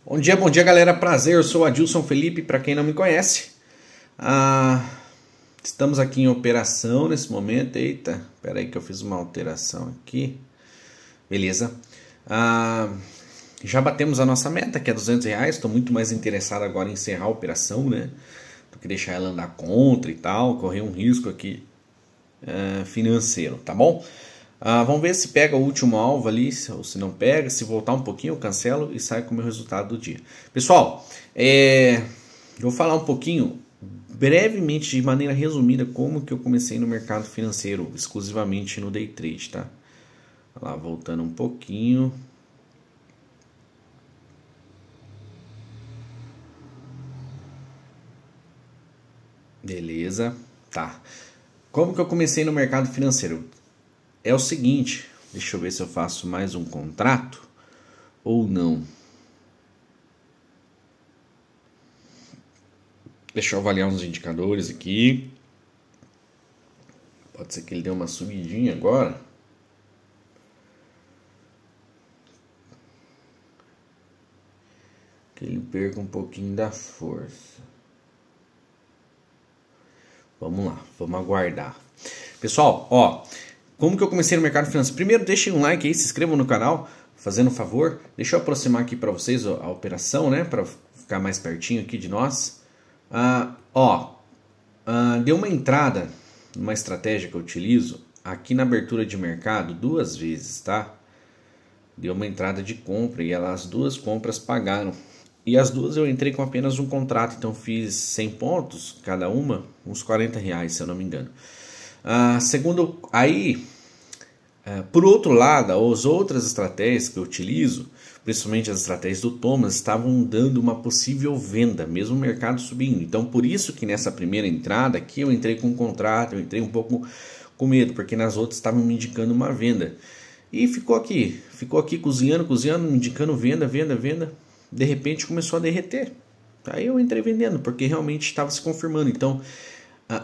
Bom dia galera, prazer, eu sou o Adilson Felipe, para quem não me conhece. Estamos aqui em operação nesse momento, eita, espera aí que eu fiz uma alteração aqui, beleza. Já batemos a nossa meta, que é R$200, estou muito mais interessado agora em encerrar a operação, né, do que deixar ela andar contra e tal, correr um risco aqui financeiro, tá bom? Vamos ver se pega o último alvo ali, ou se não pega. Se voltar um pouquinho eu cancelo e saio com o meu resultado do dia. Pessoal, eu vou falar um pouquinho, brevemente, de maneira resumida, como que eu comecei no mercado financeiro, exclusivamente no day trade, tá? Lá, voltando um pouquinho. Beleza, tá. Como que eu comecei no mercado financeiro? É o seguinte, deixa eu ver se eu faço mais um contrato ou não. Deixa eu avaliar uns indicadores aqui. Pode ser que ele dê uma subidinha agora. Que ele perca um pouquinho da força. Vamos lá, vamos aguardar. Pessoal, ó, como que eu comecei no mercado financeiro? Primeiro, deixem um like aí, se inscrevam no canal, fazendo um favor. Deixa eu aproximar aqui para vocês a operação, né, para ficar mais pertinho aqui de nós. Deu uma entrada numa estratégia que eu utilizo aqui na abertura de mercado 2 vezes, tá? Deu uma entrada de compra e as duas compras pagaram. E as duas eu entrei com apenas um contrato, então fiz 100 pontos, cada uma, uns R$40, se eu não me engano. Por outro lado, as outras estratégias que eu utilizo, principalmente as estratégias do Thomas, estavam dando uma possível venda, mesmo o mercado subindo. Então, por isso que nessa primeira entrada aqui eu entrei com um contrato, eu entrei um pouco com medo, porque nas outras estavam me indicando uma venda. E ficou aqui cozinhando, me indicando venda. De repente começou a derreter. Aí eu entrei vendendo, porque realmente estava se confirmando. Então,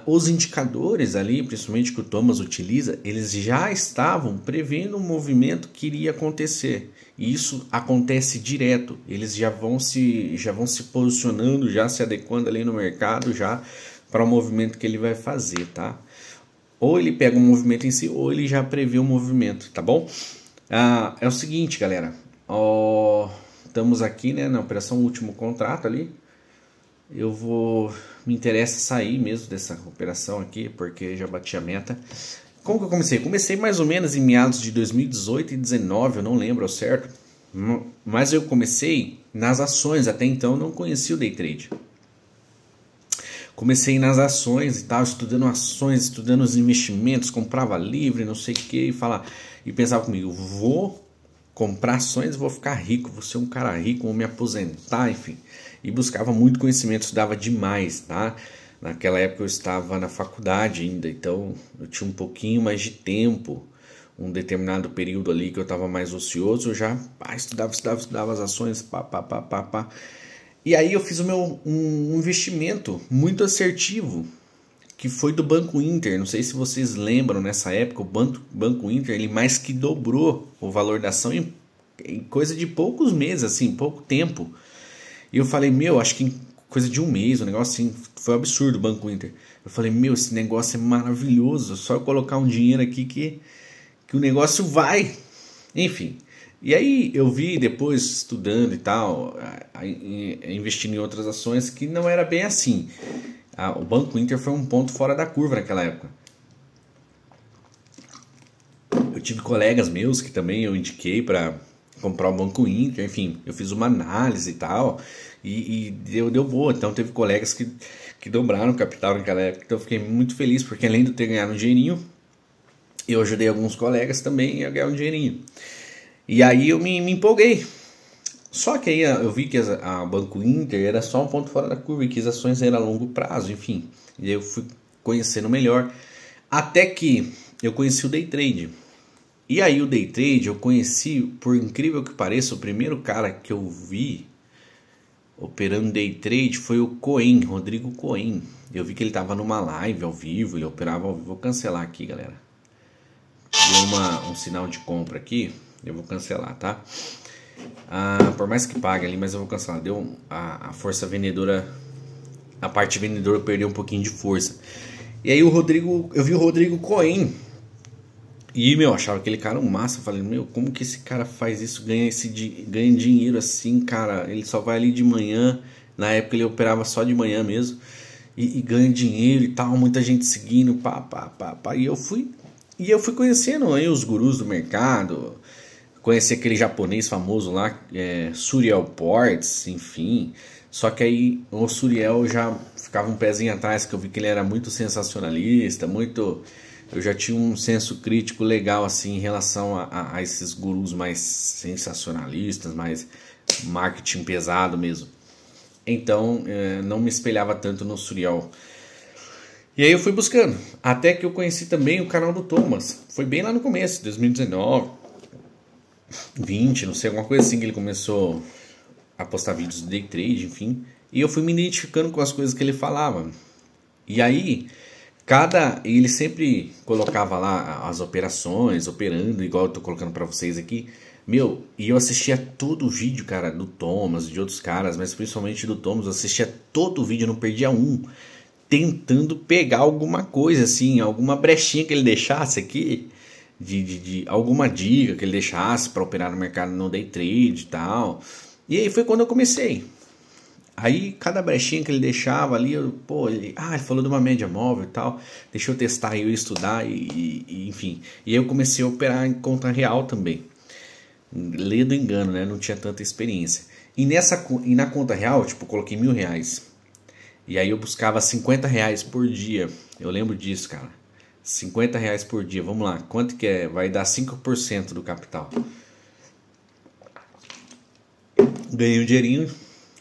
os indicadores ali, principalmente que o Thomas utiliza, eles já estavam prevendo um movimento que iria acontecer. E isso acontece direto. Eles já vão se posicionando, já se adequando ali no mercado, já para o movimento que ele vai fazer, tá? Ou ele pega um movimento em si, ou ele já prevê um movimento, tá bom? É o seguinte, galera. Estamos aqui, né, na operação último contrato ali. Me interessa sair mesmo dessa operação aqui, porque já bati a meta. Como que eu comecei? Comecei mais ou menos em meados de 2018 e 2019, eu não lembro ao certo. Mas eu comecei nas ações, até então eu não conhecia o day trade. Comecei nas ações e tal, estudando ações, estudando os investimentos, comprava livre, não sei o que, e pensava comigo, vou comprar ações, vou ficar rico, vou ser um cara rico, vou me aposentar, enfim. E buscava muito conhecimento, estudava demais, tá? Naquela época eu estava na faculdade ainda, então eu tinha um pouquinho mais de tempo, um determinado período ali que eu estava mais ocioso, eu já estudava as ações, pá. E aí eu fiz um investimento muito assertivo, que foi do Banco Inter. Não sei se vocês lembram, nessa época, o Banco Inter, ele mais que dobrou o valor da ação em coisa de poucos meses, assim, pouco tempo. E eu falei, acho que em coisa de um mês, um negócio assim, foi um absurdo o Banco Inter. Eu falei, esse negócio é maravilhoso, só eu colocar um dinheiro aqui que o negócio vai. Enfim, e aí eu vi depois, estudando e tal, investindo em outras ações, que não era bem assim. O Banco Inter foi um ponto fora da curva naquela época. Eu tive colegas meus que também eu indiquei para comprar o Banco Inter, enfim, eu fiz uma análise e tal, e deu boa. Então teve colegas que dobraram o capital naquela época, então eu fiquei muito feliz, porque além de eu ter ganhado um dinheirinho, eu ajudei alguns colegas também a ganhar um dinheirinho. E aí eu me empolguei. Só que aí eu vi que a Banco Inter era só um ponto fora da curva e que as ações eram a longo prazo, enfim. E aí eu fui conhecendo melhor, até que eu conheci o day trade. E aí o day trade eu conheci, por incrível que pareça, o primeiro cara que eu vi operando day trade foi o Cohen, Rodrigo Cohen. Eu vi que ele estava numa live ao vivo, ele operava ao vivo. Vou cancelar aqui, galera. Deu um sinal de compra aqui, eu vou cancelar, tá? Por mais que pague ali, mas eu vou cancelar. Deu a força vendedora, a parte vendedora perdeu um pouquinho de força. E aí eu vi o Rodrigo Cohen. E, meu, achava aquele cara um massa. Eu falei, meu, como que esse cara faz isso? Ganha dinheiro assim, cara. Ele só vai ali de manhã. Na época ele operava só de manhã mesmo. E ganha dinheiro e tal. Muita gente seguindo, pá. E eu fui conhecendo aí os gurus do mercado. Conheci aquele japonês famoso lá, Suriel Ports, enfim. Só que aí o Suriel já ficava um pezinho atrás, que eu vi que ele era muito sensacionalista, muito... Eu já tinha um senso crítico legal assim em relação a esses gurus mais sensacionalistas, mais marketing pesado mesmo. Então não me espelhava tanto no Suriel. E aí eu fui buscando, até que eu conheci também o canal do Thomas. Foi bem lá no começo, 2019, 20, não sei, alguma coisa assim que ele começou a postar vídeos de day trade, enfim. E eu fui me identificando com as coisas que ele falava. E aí... ele sempre colocava lá as operações, operando, igual eu tô colocando pra vocês aqui. Meu, e eu assistia todo o vídeo, cara, do Thomas, de outros caras, mas principalmente do Thomas. Eu assistia todo o vídeo, eu não perdia um, tentando pegar alguma coisa, assim, alguma brechinha que ele deixasse aqui, de alguma dica que ele deixasse pra operar no mercado no day trade e tal. E aí foi quando eu comecei. Aí, cada brechinha que ele deixava ali, ele falou de uma média móvel e tal, deixa eu testar e eu estudar, enfim. E aí eu comecei a operar em conta real também. Lê do engano, né? Não tinha tanta experiência. E na conta real, tipo, eu coloquei R$1.000. E aí eu buscava R$50 por dia. Eu lembro disso, cara. R$50 por dia. Vamos lá, quanto que é? Vai dar 5% do capital. Ganhei um dinheirinho.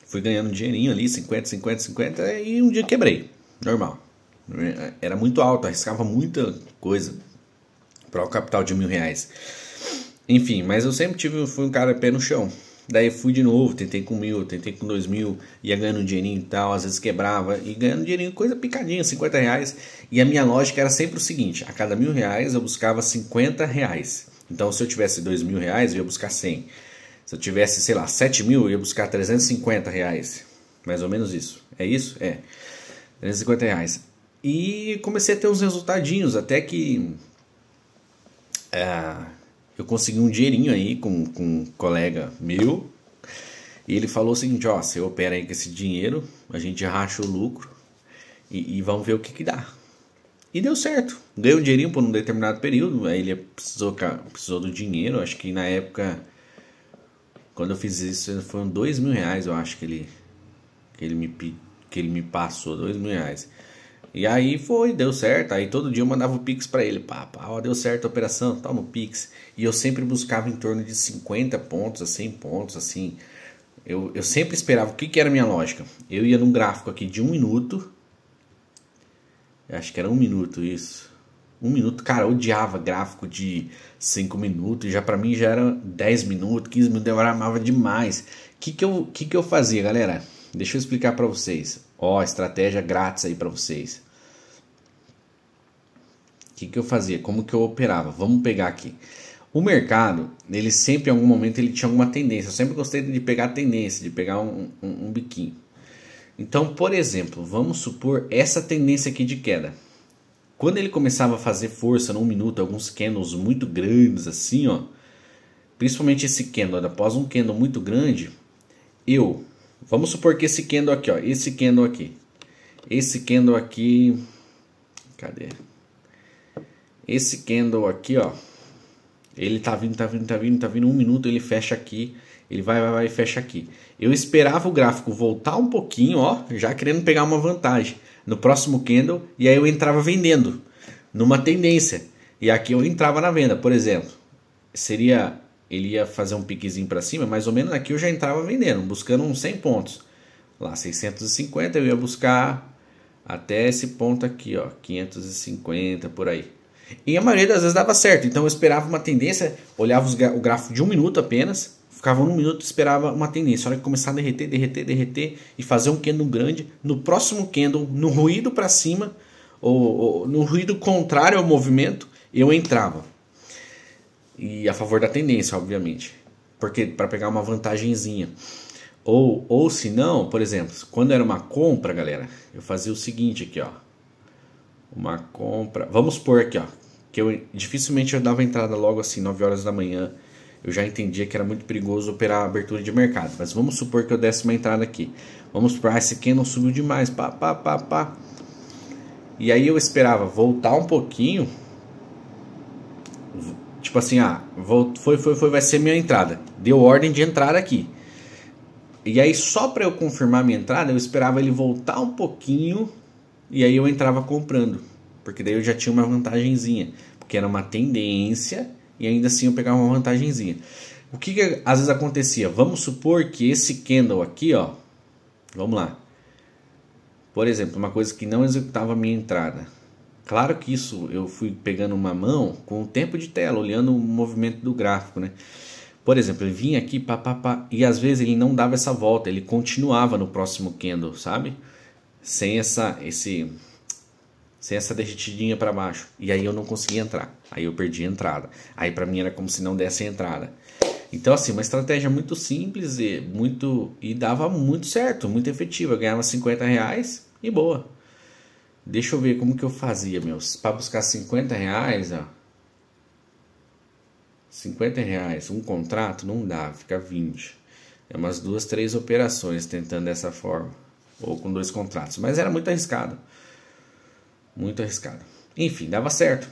Fui ganhando um dinheirinho ali, 50, e um dia quebrei. Normal. Era muito alto, arriscava muita coisa para o capital de R$1.000. Enfim, mas eu sempre fui um cara pé no chão. Daí fui de novo, tentei com 1.000, tentei com 2.000, ia ganhando um dinheirinho e tal, às vezes quebrava, e ganhando dinheirinho, coisa picadinha, R$50. E a minha lógica era sempre o seguinte, a cada R$1.000 eu buscava R$50. Então se eu tivesse R$2.000, eu ia buscar 100. Se eu tivesse, sei lá, 7.000, eu ia buscar R$350. Mais ou menos isso. É isso? É. R$350. E comecei a ter uns resultadinhos, até que eu consegui um dinheirinho aí com um colega meu. E ele falou o seguinte, ó, você opera aí com esse dinheiro, a gente racha o lucro e vamos ver o que dá. E deu certo. Ganhei um dinheirinho por um determinado período, aí ele precisou do dinheiro, acho que na época... Quando eu fiz isso, foram R$2.000, eu acho que ele me passou, R$2.000. E aí deu certo. Aí todo dia eu mandava o Pix pra ele. Deu certo a operação, toma o Pix. E eu sempre buscava em torno de 50 pontos a 100 pontos, assim. Eu sempre esperava, o que era a minha lógica? Eu ia num gráfico aqui de 1 minuto. Acho que era 1 minuto isso. 1 minuto, cara, eu odiava gráfico de 5 minutos, já pra mim já era 10 minutos, 15 minutos, demorava demais. O que eu fazia, galera? Deixa eu explicar pra vocês. Ó, estratégia grátis aí pra vocês. O que eu fazia? Como que eu operava? Vamos pegar aqui. O mercado, ele sempre, em algum momento, ele tinha alguma tendência. Eu sempre gostei de pegar a tendência, de pegar um biquinho. Então, por exemplo, vamos supor essa tendência aqui de queda. Quando ele começava a fazer força no 1 minuto, alguns candles muito grandes assim, ó, principalmente esse candle, após um candle muito grande, vamos supor que esse candle aqui, ó, esse candle aqui, cadê? Esse candle aqui, ó, ele tá vindo, 1 minuto, ele fecha aqui, ele vai e fecha aqui. Eu esperava o gráfico voltar um pouquinho, ó, já querendo pegar uma vantagem no próximo candle, e aí eu entrava vendendo numa tendência, e aqui eu entrava na venda. Por exemplo, ele ia fazer um piquezinho para cima, mais ou menos aqui eu já entrava vendendo, buscando uns 100 pontos lá, 650, eu ia buscar até esse ponto aqui, ó, 550 por aí, e a maioria das vezes dava certo. Então eu esperava uma tendência, olhava o gráfico de 1 minuto apenas, ficava 1 minuto e esperava uma tendência. A hora que começar a derreter e fazer um candle grande, no próximo candle, no ruído para cima, ou no ruído contrário ao movimento, eu entrava. E a favor da tendência, obviamente. porque para pegar uma vantagenzinha. Ou se não, por exemplo, quando era uma compra, galera, eu fazia o seguinte aqui, ó. Uma compra, vamos supor aqui, ó, que dificilmente eu dava entrada logo assim, 9 horas da manhã. Eu já entendia que era muito perigoso operar a abertura de mercado. Mas vamos supor que eu desse uma entrada aqui. Vamos supor, esse aqui não subiu demais, pá. E aí eu esperava voltar um pouquinho. Tipo assim, foi, vai ser minha entrada. Deu ordem de entrada aqui. E aí só para eu confirmar minha entrada, eu esperava ele voltar um pouquinho. E aí eu entrava comprando. Porque daí eu já tinha uma vantagenzinha. Porque era uma tendência e ainda assim eu pegava uma vantagenzinha. O que às vezes acontecia? Vamos supor que esse candle aqui, ó. Vamos lá. Por exemplo, uma coisa que não executava a minha entrada. Claro que isso eu fui pegando uma mão com o tempo de tela, olhando o movimento do gráfico, né? Por exemplo, ele vinha aqui, e às vezes ele não dava essa volta, ele continuava no próximo candle, sabe? Sem essa derretidinha para baixo. E aí eu não conseguia entrar. Aí eu perdi a entrada. Aí para mim era como se não desse a entrada. Então assim, uma estratégia muito simples e dava muito certo, muito efetiva. Eu ganhava R$50 e boa. Deixa eu ver como que eu fazia, meus. Para buscar R$50, ó. R$50, um contrato não dá, fica 20. É umas 2, 3 operações tentando dessa forma. Ou com 2 contratos. Mas era muito arriscado. Muito arriscado. Enfim, dava certo.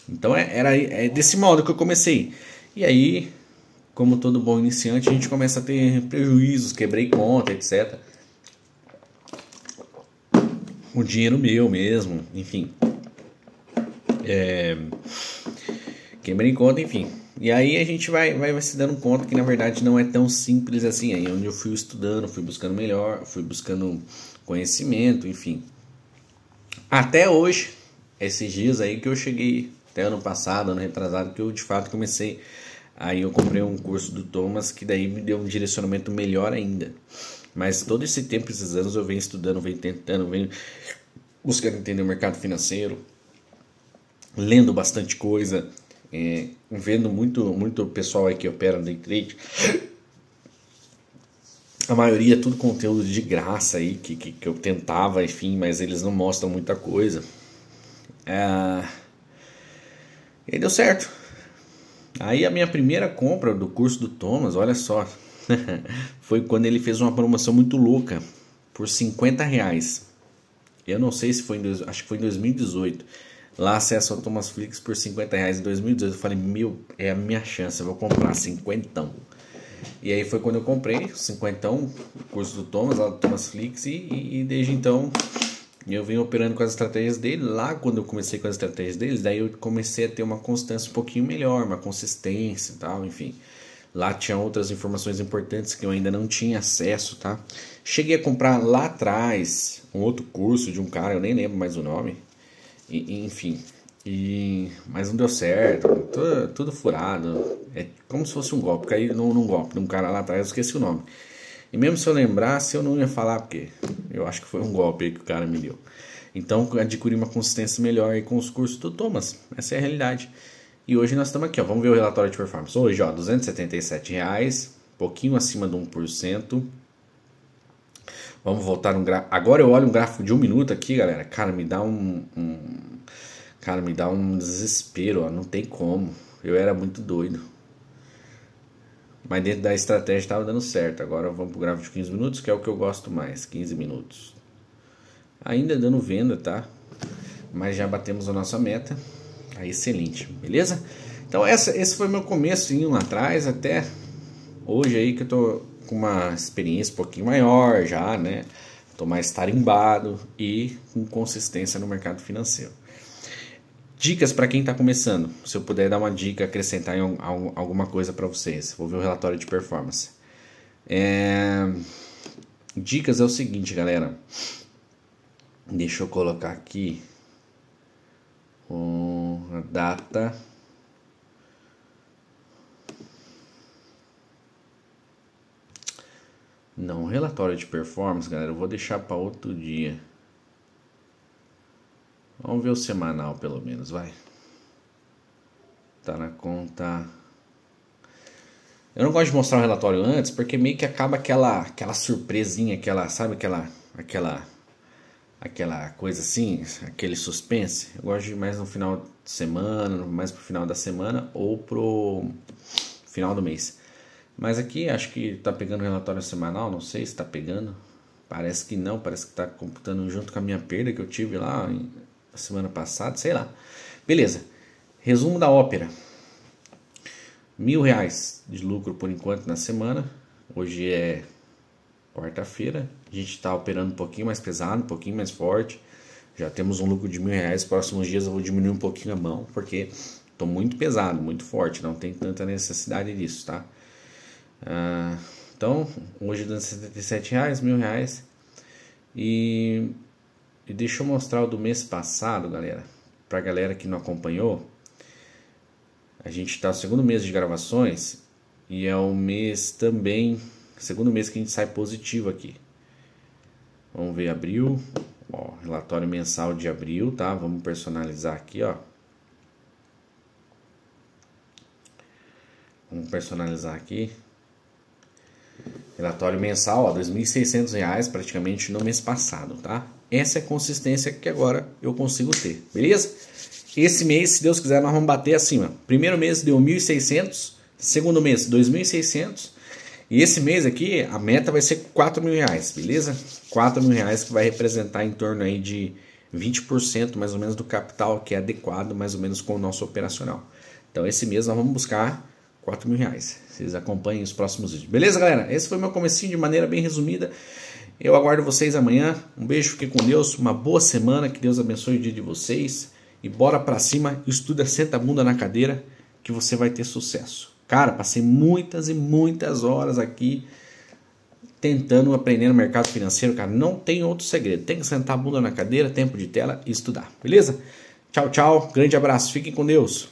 Então é desse modo que eu comecei. E aí, como todo bom iniciante, a gente começa a ter prejuízos, quebrei conta, etc. O dinheiro meu mesmo, enfim. Quebrei conta, enfim. E aí a gente vai se dando conta que na verdade não é tão simples assim. Aí onde eu fui estudando, fui buscando melhor, fui buscando conhecimento, enfim. Até hoje, esses dias aí que eu cheguei, até ano passado, ano retrasado, que eu de fato comecei. Aí eu comprei um curso do Thomas que daí me deu um direcionamento melhor ainda. Mas todo esse tempo, esses anos, eu venho estudando, venho tentando, venho buscando entender o mercado financeiro, lendo bastante coisa, vendo muito pessoal aí que opera no day trade. A maioria tudo conteúdo de graça aí que eu tentava, enfim, mas eles não mostram muita coisa. E deu certo. Aí a minha primeira compra do curso do Thomas, olha só, foi quando ele fez uma promoção muito louca por R$50. Eu não sei se foi acho que foi em 2018. Lá acesso ao Thomas Flix por R$50 em 2018. Eu falei, é a minha chance, eu vou comprar 50. E aí foi quando eu comprei 50, o curso do Thomas, lá do Thomas Flix, e desde então eu venho operando com as estratégias dele. Lá quando eu comecei com as estratégias deles, daí eu comecei a ter uma constância um pouquinho melhor, uma consistência e tal, enfim. Lá tinha outras informações importantes que eu ainda não tinha acesso, tá? Cheguei a comprar lá atrás um outro curso de um cara, eu nem lembro mais o nome, enfim. Mas não deu certo, tudo furado. É como se fosse um golpe. Caí num golpe de um cara lá atrás, eu esqueci o nome. E mesmo se eu lembrasse, eu não ia falar, porque eu acho que foi um golpe aí que o cara me deu. Então adquiri uma consistência melhor aí com os cursos do Thomas. Essa é a realidade. E hoje nós estamos aqui, ó. Vamos ver o relatório de performance. Hoje, ó, R$277, pouquinho acima de 1%. Vamos voltar no gráfico. Agora eu olho um gráfico de 1 minuto aqui, galera. Cara, me dá Cara, me dá um desespero, ó. Não tem como. Eu era muito doido. Mas dentro da estratégia estava dando certo. Agora vamos pro gráfico de 15 minutos, que é o que eu gosto mais. 15 minutos. Ainda dando venda, tá? Mas já batemos a nossa meta. Aí, excelente, beleza? Então esse foi meu comecinho lá atrás, até hoje aí que eu tô com uma experiência um pouquinho maior já, né? Tô mais tarimbado e com consistência no mercado financeiro. Dicas para quem está começando. Se eu puder dar uma dica, acrescentar em alguma coisa para vocês. Vou ver o relatório de performance. Dicas é o seguinte, galera. Deixa eu colocar aqui a data. Não, relatório de performance, galera, eu vou deixar para outro dia. Vamos ver o semanal, pelo menos, vai. Tá na conta Eu não gosto de mostrar o relatório antes, porque meio que acaba aquela surpresinha, sabe, aquela coisa assim, aquele suspense. Eu gosto de ir mais no final de semana, mais pro final da semana ou pro final do mês. Mas aqui acho que tá pegando o relatório semanal, não sei se tá pegando. Parece que não, parece que tá computando junto com a minha perda que eu tive lá na semana passada, sei lá. Beleza, resumo da ópera. R$1.000 de lucro por enquanto na semana. Hoje é quarta-feira. A gente está operando um pouquinho mais pesado, um pouquinho mais forte. Já temos um lucro de R$1.000. Próximos dias eu vou diminuir um pouquinho a mão, porque estou muito pesado, muito forte. Não tem tanta necessidade disso, tá? Então, hoje dando R$77, R$1.000. E deixa eu mostrar o do mês passado, galera. Pra galera que não acompanhou. A gente está no segundo mês de gravações e é um mês também, segundo mês que a gente sai positivo aqui. Vamos ver abril, ó, relatório mensal de abril, tá? Vamos personalizar aqui, ó. Vamos personalizar aqui. Relatório mensal, ó, R$2.600 praticamente no mês passado, tá? Essa é a consistência que agora eu consigo ter, beleza? Esse mês, se Deus quiser, nós vamos bater acima. Primeiro mês deu 1.600, segundo mês 2.600 e esse mês aqui a meta vai ser R$4.000, beleza? R$4.000 que vai representar em torno aí de 20% mais ou menos do capital que é adequado mais ou menos com o nosso operacional. Então esse mês nós vamos buscar R$4.000. Vocês acompanhem os próximos vídeos. Beleza, galera? Esse foi meu comecinho de maneira bem resumida. Eu aguardo vocês amanhã. Um beijo, fiquem com Deus. Uma boa semana. Que Deus abençoe o dia de vocês. E bora pra cima, estuda, senta a bunda na cadeira que você vai ter sucesso. Cara, passei muitas e muitas horas aqui tentando aprender no mercado financeiro, cara. Não tem outro segredo. Tem que sentar a bunda na cadeira, tempo de tela e estudar. Beleza? Tchau, tchau. Grande abraço. Fiquem com Deus.